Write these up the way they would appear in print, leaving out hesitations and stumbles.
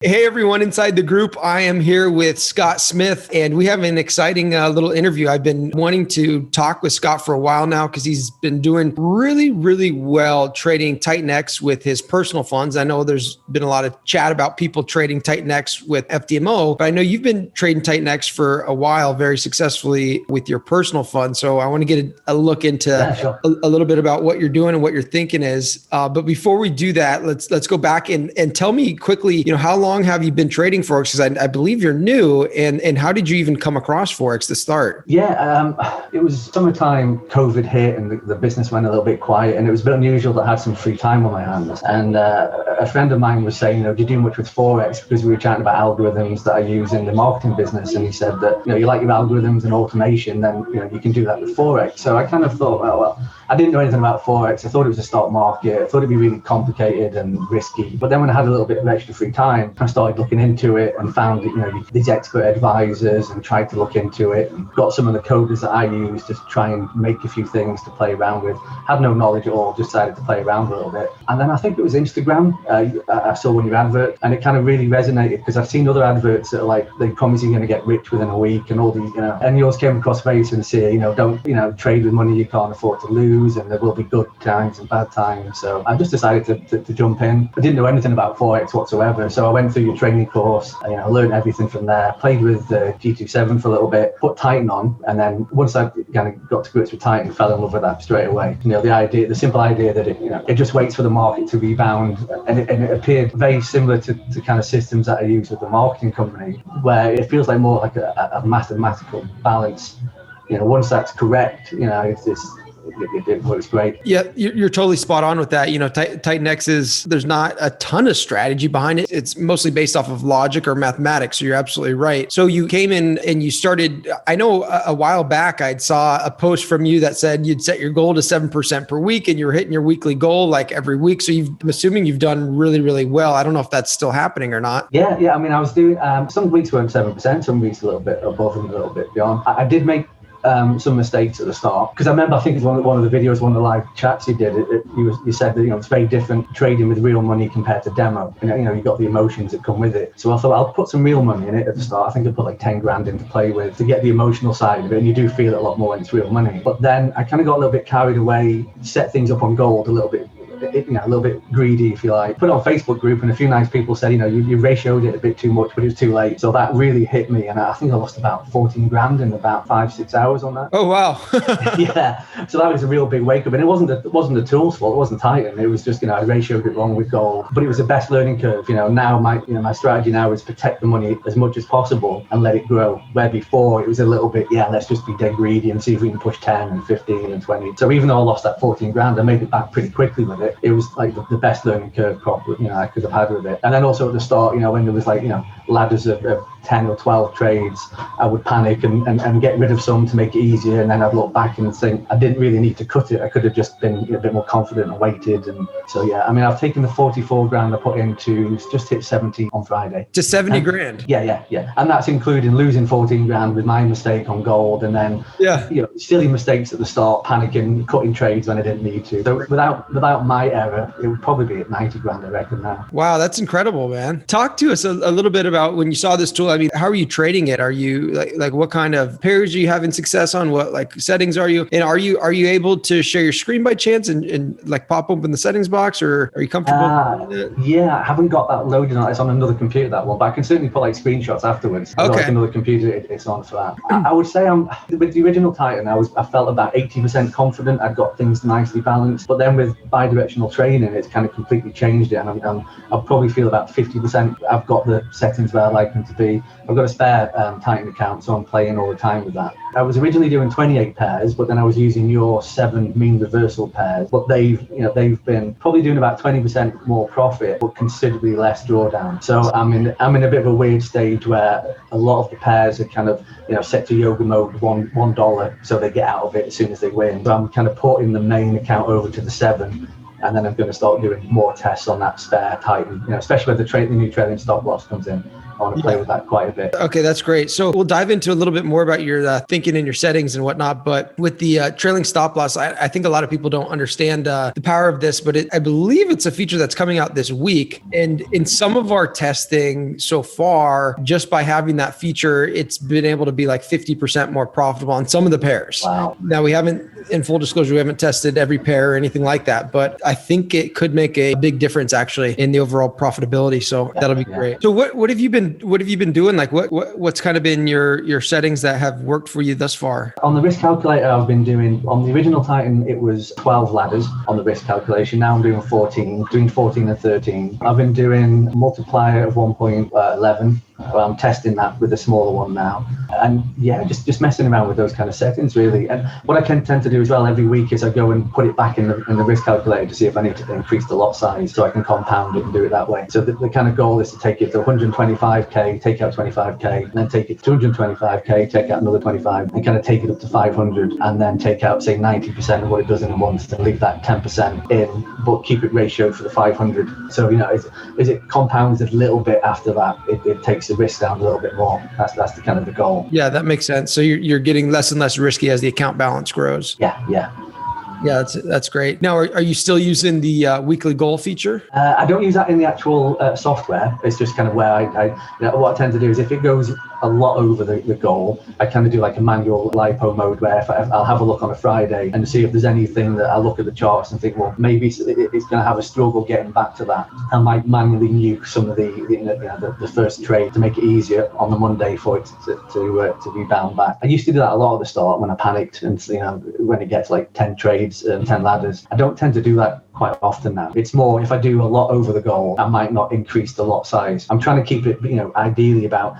Hey, everyone inside the group. I am here with Scott Smith, and we have an exciting little interview. I've been wanting to talk with Scott for a while now because he's been doing really, really well trading Titan X with his personal funds. I know there's been a lot of chat about people trading Titan X with FDMO, but I know you've been trading Titan X for a while very successfully with your personal fund. So I want to get a look into a little bit about what you're doing and what your thinking is. But before we do that, let's go back and tell me quickly, how long have you been trading Forex? Because I believe you're new, and how did you even come across Forex to start? Yeah, it was summertime, COVID hit, and the business went a little bit quiet, and it was a bit unusual that I had some free time on my hands. And a friend of mine was saying, do you do much with Forex? Because we were chatting about algorithms that I use in the marketing business, and he said that, you like your algorithms and automation, then you can do that with Forex. So I kind of thought, well, I didn't know anything about Forex. I thought it was a stock market. I thought it'd be really complicated and risky. But then when I had a little bit of extra free time, I started looking into it and found that, these expert advisors, and tried to look into it and got some of the coders that I use to try and make a few things to play around with. Had no knowledge at all, just decided to play around a little bit. And then I think it was Instagram. I saw one of your adverts, and it kind of really resonated because I've seen other adverts that are like, they promise you're going to get rich within a week and all these, and yours came across very sincere, don't, trade with money you can't afford to lose, and there will be good times and bad times. So I just decided to jump in. I didn't know anything about Forex whatsoever. So I went through your training course, I learned everything from there, played with G27 for a little bit, put Titan on, and then once I kind of got to grips with Titan, fell in love with that straight away. The simple idea that it just waits for the market to rebound, and it appeared very similar to kind of systems that I use with the marketing company, where it feels like more like a mathematical balance. Once that's correct, it works great. Yeah, you're totally spot on with that. Titan X there's not a ton of strategy behind it. It's mostly based off of logic or mathematics. So you're absolutely right. So you came in and you started, I know a while back, I saw a post from you that said you'd set your goal to 7% per week and you're hitting your weekly goal like every week. So I'm assuming you've done really, really well. I don't know if that's still happening or not. Yeah. I mean, I was doing, some weeks weren't 7%, some weeks a little bit above and a little bit beyond. I did make some mistakes at the start, because I think it's one of the videos, one of the live chats you did, you said that it's very different trading with real money compared to demo. You got the emotions that come with it. So I thought I'll put some real money in it at the start. I think I put like 10 grand in to play with to get the emotional side of it, and you do feel it a lot more when it's real money. But then I kind of got a little bit carried away, set things up on gold a little bit, a little bit greedy, if you like. Put it on Facebook group, and a few nice people said, you ratioed it a bit too much, but it was too late. So that really hit me, and I think I lost about 14 grand in about 5-6 hours on that. Oh wow. Yeah. So that was a real big wake up, and it wasn't the tool's fault. It wasn't Titan. It was just I ratioed it wrong with gold. But it was the best learning curve. Now my strategy now is protect the money as much as possible and let it grow. Where before it was a little bit, let's just be dead greedy and see if we can push 10 and 15 and 20. So even though I lost that 14 grand, I made it back pretty quickly with it. It was like the best learning curve I could have had with it. And then also at the start, when there was ladders of 10 or 12 trades, I would panic and get rid of some to make it easier, and then I'd look back and think I didn't really need to cut it. I could have just been a bit more confident and waited. And so I've taken the 44 grand I put in to just hit 70 on Friday. To 70 grand? Yeah. And that's including losing 14 grand with my mistake on gold, and then silly mistakes at the start, panicking, cutting trades when I didn't need to. So without my error, it would probably be at 90 grand, I reckon now. Wow, that's incredible, man. Talk to us a little bit about when you saw this tool. I mean, how are you trading it? Are you like what kind of pairs are you having success on? What settings are you? And are you able to share your screen by chance and pop open the settings box, or are you comfortable with it? Yeah, I haven't got that loaded on. It's on another computer, that one, but I can certainly put screenshots afterwards. Okay. Another computer, it's on for that. I would say with the original Titan, I felt about 80% confident. I'd got things nicely balanced, but then with bi-directional trading, it's kind of completely changed it, and I'll probably feel about 50%. I've got the settings where I like them to be. I've got a spare Titan account, so I'm playing all the time with that. I was originally doing 28 pairs, but then I was using your 7 mean reversal pairs. But they've been probably doing about 20% more profit, but considerably less drawdown. So I'm in a bit of a weird stage where a lot of the pairs are kind of set to yoga mode, $1, so they get out of it as soon as they win. So I'm kind of porting the main account over to the 7. and then I'm going to start doing more tests on that spare Titan, especially when the new trailing stop loss comes in. I want to play with that quite a bit. Okay, that's great. So we'll dive into a little bit more about your thinking and your settings and whatnot. But with the trailing stop loss, I think a lot of people don't understand the power of this, but I believe it's a feature that's coming out this week. And in some of our testing so far, just by having that feature, it's been able to be like 50% more profitable on some of the pairs. Wow. Now, we haven't, in full disclosure, we haven't tested every pair or anything like that, but I think it could make a big difference actually in the overall profitability. So that'll be great. So what have you been doing? Like what's kind of been your settings that have worked for you thus far? On the risk calculator, I've been doing, on the original Titan, it was 12 ladders on the risk calculation. Now I'm doing 14, doing 14 and 13. I've been doing multiplier of 1.11. I'm testing that with a smaller one now. And yeah, just messing around with those kind of settings really. And what I can tend to do as well every week is I go and put it back in the risk calculator to see if I need to increase the lot size so I can compound it and do it that way. So the kind of goal is to take it to 125k, take out 25k, and then take it to 225k, take out another 25, and kind of take it up to 500, and then take out say 90% of what it does in a month and leave that 10% in, but keep it ratioed for the 500. So as it compounds a little bbit after that, it takes the risk down a little bit more. That's the kind of the goal. Yeah, that makes sense. So you're getting less and less risky as the account balance grows. Yeah. Yeah, that's great. Now, are you still using the weekly goal feature? I don't use that in the actual software. It's just kind of where I what I tend to do is if it goes a lot over the goal, I kind of do like a manual lipo mode where I'll have a look on a Friday and see if there's anything that I look at the charts and think, well, maybe it's going to have a struggle getting back to that. I might manually nuke some of the first trade to make it easier on the Monday for it to rebound back. I used to do that a lot at the start when I panicked and when it gets like 10 trades and 10 ladders. I don't tend to do that quite often now. It's more if I do a lot over the goal, I might not increase the lot size. I'm trying to keep it, ideally about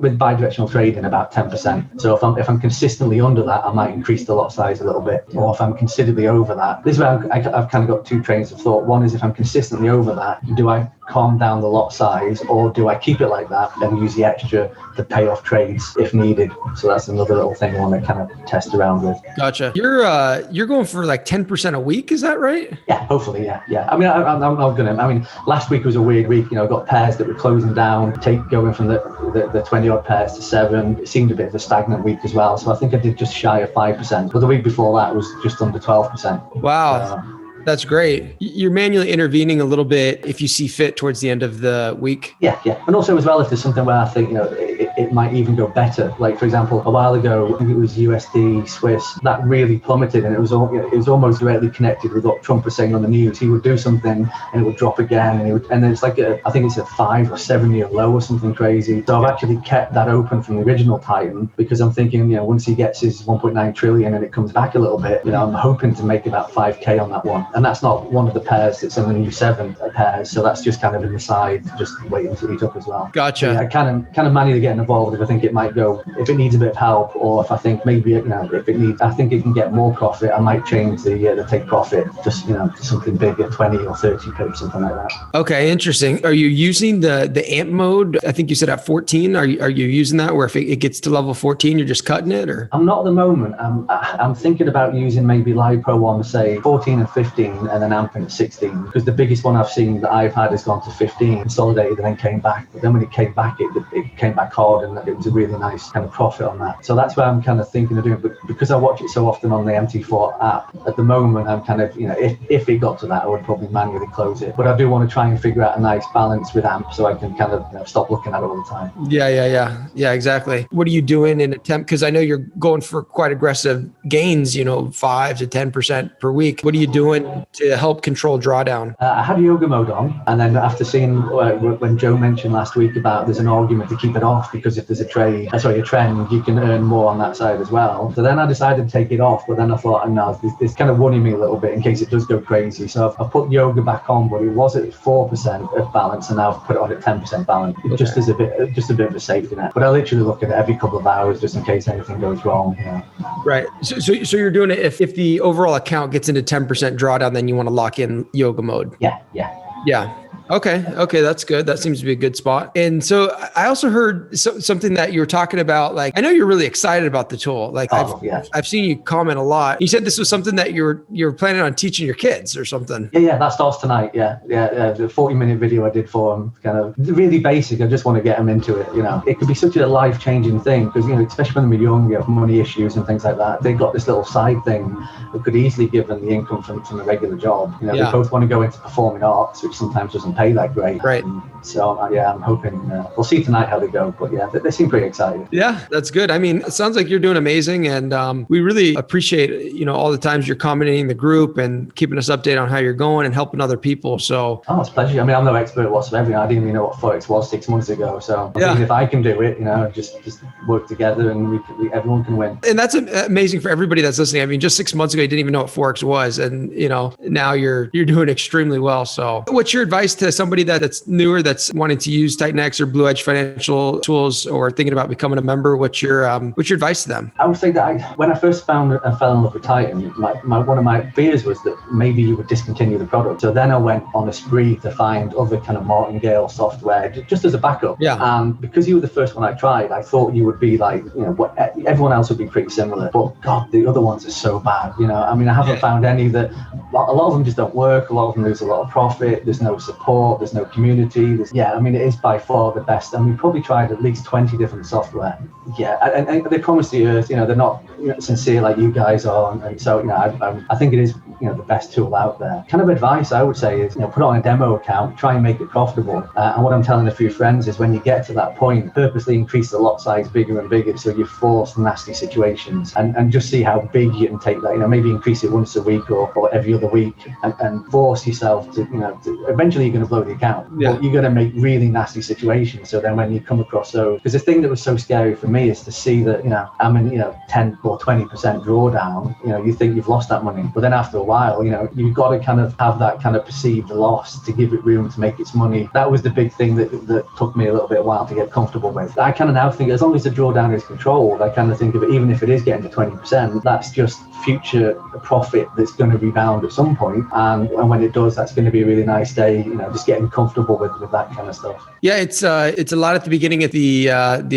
with bidirectional trading about 10%. So if I'm consistently under that, I might increase the lot size a little bit. Or if I'm considerably over that, this is where I've kind of got two trains of thought. One is if I'm consistently over that, do I calm down the lot size, or do I keep it like that and use the extra to pay off trades if needed? So that's another little thing I want to kind of test around with. Gotcha. You're going for like 10% a week, is that right? Yeah, hopefully, yeah. I mean, I'm not gonna. I mean, last week was a weird week. I got pairs that were closing down, going from the 20 odd pairs to 7. It seemed a bit of a stagnant week as well. So I think I did just shy of 5%. But the week before that was just under 12%. Wow. That's great. You're manually intervening a little bit if you see fit towards the end of the week. Yeah. And also as well, if there's something where I think, it might even go better. Like for example, a while ago, I think it was USD Swiss, that really plummeted, and it was almost directly connected with what Trump was saying on the news. He would do something and it would drop again, and then it's like I think it's a 5 or 7 year low or something crazy. So I've actually kept that open from the original Titan because I'm thinking, once he gets his 1.9 trillion and it comes back a little bit, I'm hoping to make about 5k on that one. And that's not one of the pairs that's in the new 7 pairs. So that's just kind of in the side, just waiting to eat up as well. Gotcha. So I kind of manually getting involved if I think it might go, if it needs a bit of help, or if I think maybe, I think it can get more profit, I might change the take profit just, to something bigger, 20 or 30 pips, something like that. Okay, interesting. Are you using the AMP mode? I think you said at 14. Are you using that where if it gets to level 14, you're just cutting it, or? I'm not at the moment. I'm thinking about using maybe LiPo on, say, 14 and 15, and then amping at 16, because the biggest one I've seen that I've had has gone to 15, consolidated, and then came back. But then when it came back, it came back hard, and it was a really nice kind of profit on that. So that's where I'm kind of thinking of doing. But because I watch it so often on the MT4 app, at the moment, I'm kind of, if it got to that, I would probably manually close it. But I do want to try and figure out a nice balance with AMP so I can kind of stop looking at it all the time. Yeah, exactly. What are you doing in attempt? Because I know you're going for quite aggressive gains, 5 to 10% per week. What are you doing to help control drawdown? I had yoga mode on, and then after seeing when Joe mentioned last week about there's an argument to keep it off because if there's a trend, you can earn more on that side as well. So then I decided to take it off, but then I thought, no, this kind of worrying me a little bit in case it does go crazy. So I've put yoga back on, but it was at 4% of balance, and now I've put it on at 10% balance, just as a bit of a safety net. But I literally look at it every couple of hours just in case anything goes wrong. Right. So you're doing it if the overall account gets into 10% drawdown, then you want to lock in yoga mode. Yeah. Okay. Okay. That's good. That seems to be a good spot. And so I also heard something that you were talking about. Like, I know you're really excited about the tool. Like I've seen you comment a lot. You said this was something that you're planning on teaching your kids or something. Yeah. That starts tonight. Yeah. The 40-minute video I did for them, kind of really basic. I just want to get them into it. You know, it could be such a life-changing thing because, you know, especially when they're young, you have money issues and things like that. They've got this little side thing that could easily give them the income from a regular job. You know, they both want to go into performing arts, which sometimes doesn't pay that great. Right. So I'm hoping we'll see tonight how they go. But yeah, they seem pretty excited. Yeah, that's good. I mean, it sounds like you're doing amazing, and we really appreciate, you know, all the times you're commenting in the group and keeping us updated on how you're going and helping other people. So it's a pleasure. I mean, I'm no expert whatsoever. I didn't even know what forex was 6 months ago. So I think if I can do it, you know, just work together and everyone can win. And that's amazing for everybody that's listening. I mean, just 6 months ago, you didn't even know what forex was, and you know, now you're doing extremely well. So, what's your advice to somebody that's newer, that's wanting to use TitanX or Blue Edge financial tools, or thinking about becoming a member? What's your advice to them? I would say that when I first found and fell in love with Titan, one of my fears was that maybe you would discontinue the product. So then I went on a spree to find other kind of martingale software just as a backup. Yeah. And because you were the first one I tried, I thought you would be like, you know, everyone else would be pretty similar. But God, the other ones are so bad. You know, I mean, I haven't found any that. A lot of them just don't work. A lot of them lose a lot of profit. There's no support. There's no community. I mean, it is by far the best. And we probably tried at least 20 different software. Yeah, and they promise the earth. You know, they're not sincere like you guys are. And so, you know, I think it is, you know, the best tool out there. Kind of advice I would say is, you know, put it on a demo account, try and make it profitable. And what I'm telling a few friends is when you get to that point, purposely increase the lot size bigger and bigger so you force nasty situations and just see how big you can take that. You know, maybe increase it once a week or every other week and force yourself to, you know, eventually you're going to blow the account. Yeah. But you're going to make really nasty situations. So then when you come across those, because the thing that was so scary for me is to see that, you know, I'm in, you know, 10 or 20% drawdown, you know, you think you've lost that money. But then after a while, you know, you've got to kind of have that kind of perceived loss to give it room to make its money. That was the big thing that took me a little bit while to get comfortable with. I kind of now think as long as the drawdown is controlled, I kind of think of it, even if it is getting to 20%, that's just future profit that's going to rebound at some point. And when it does, that's going to be a really nice day, you know, just getting comfortable with that kind of stuff. Yeah, it's a lot at the beginning at the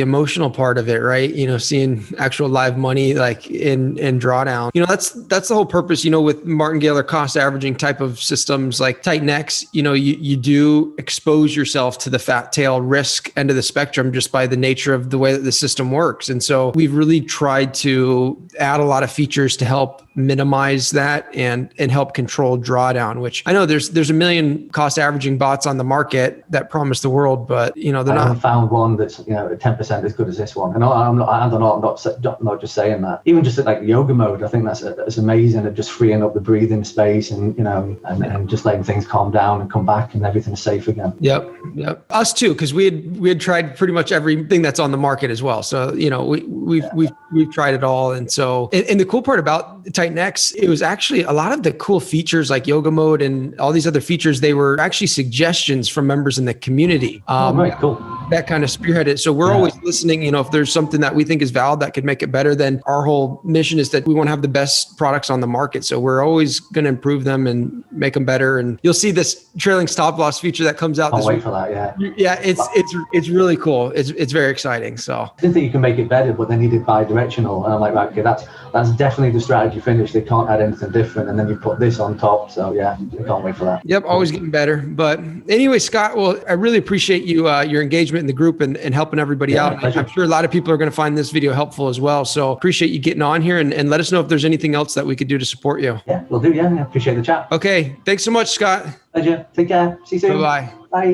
emotional part of it, right? You know, seeing actual live money like in drawdown. You know, that's the whole purpose, you know, with martingale or cost averaging type of systems like TitanX, you know, you do expose yourself to the fat tail risk end of the spectrum just by the nature of the way that the system works. And so we've really tried to add a lot of features to help minimize that and help control drawdown, which I know there's a million cost averaging bots on the market that promise the world, but you know, I haven't found one that's, you know, 10% as good as this one. And I'm not just saying that. Even just like yoga mode, I think that's amazing at just freeing up the breathing space and, you know, and just letting things calm down and come back and everything's safe again. Yep. Us too, because we had tried pretty much everything that's on the market as well. So, you know, we've tried it all. And so, and the cool part about TitanX, it was actually a lot of the cool features like yoga mode and all these other features, they were actually suggestions from members in the community. Right, cool. That kind of spearheaded. So we're always listening, you know, if there's something that we think is valid that could make it better, then our whole mission is that we want to have the best products on the market. So we're always going to improve them and make them better. And you'll see this trailing stop loss feature that comes out. I'll wait for that. Yeah. It's really cool. It's very exciting. So I didn't think you can make it better, but then you did bi-directional. And I'm like, right, okay, that's definitely the strategy finish. They can't add anything different. And then you put this on top. So yeah, I can't wait for that. Yep. Always getting better. But anyway, Scott, well, I really appreciate you, your engagement in the group and helping everybody out. Pleasure. I'm sure a lot of people are going to find this video helpful as well. So appreciate you getting on here and let us know if there's anything else that we could do to support you. Yeah, we'll do. Yeah. Appreciate the chat. Okay. Thanks so much, Scott. Pleasure. Take care. See you soon. Bye-bye. Bye.